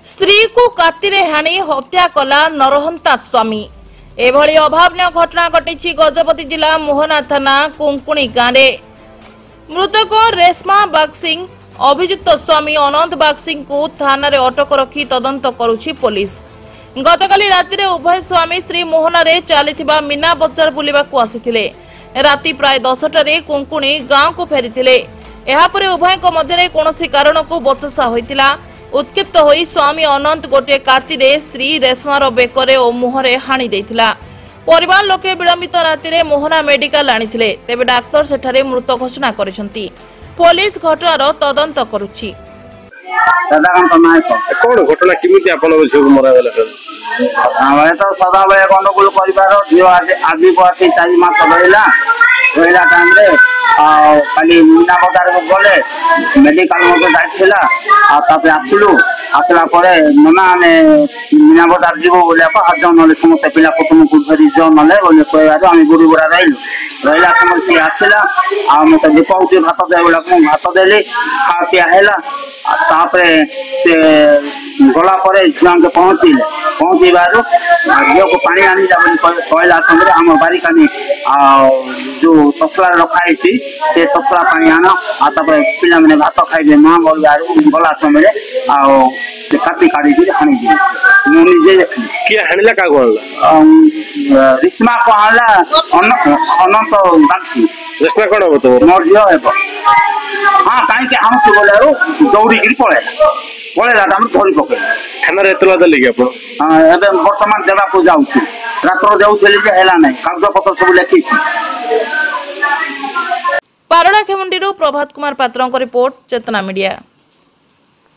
स्त्री को कातिरे हाणी हत्या कला नरहंता स्वामी। एभली अभावनीय घटना घटी गजपति जिला मोहना थाना कुंकुणी गाँव। मृतक रेशमा बागसिंह अभियुक्त स्वामी अनंत बागसिंह को थाना रे अटक रखी तदंत करुछि पुलिस। गतकाली राति उभय स्वामी स्त्री मोहना रे चलीथिबा मीना बजार बुलिबाकू आसिथिले। राति प्राय 10टारे कुंकुणी गाँव को फेरिथिले। एहापरे उभयक मध्यरे कोनोसी कारण को बचसा होइतिला। उत्क्षिप्त होई स्वामी अनंत गोटे काति रे स्त्री रेशमार बेकरे और मुहरे हाणी देथिला। परिवार लोके विलंबित राति मोहना मेडिकल आनिथिले, तेबे डाक्टर सेठारे मृत घोषणा करिसंती। पुलिस घटनार तदंत करुछि। कौन घटना किमिति आपन झियो मरा गेला हमें तो सदा बेले गंडगोल करिबार झियो आदमी को आसी 4 मास रहिला टाइम रे खाली मीना बजार को गले मेडिकल मते जाइथिला आ तापे आसला परे नना ने मीना बजार जीवो बोले हाथ जन नले समस्त पिला कुटुम को धरी जन नले बोले कहबार हम गुरु बड़ा रहिला समय से आसला आ मते दीपाउती भात दे बोला को भात देली खा पिया हैला तापरे से गला परे झिया के पहुंचीबार झियो को पानी आनी जा बोली कहला समय हम बारिकानी आ जो तसला रखाई से तसला पानी आना आ तापर पिला माने भात खाइबे मां बोलबार गला समय आ से काटी काटी हानी दी मु निजे देखली के हानिला का गोला रिस्मा को आला अनंत बाक्सी रेशमा कोन हो तो मोर जियो हेबो। हां काई के हम बोलेरो दौड़ी गिर पळेला हम धरी पके थाना रे तला दली के अपन। हां एबे वर्तमान देबा को जाउछु रात्र जाउछली जे हैला नै कागज पत्र सब लेखि। पारड़ा खेमुंडी प्रभात कुमार पात्रों को रिपोर्ट चेतना मीडिया।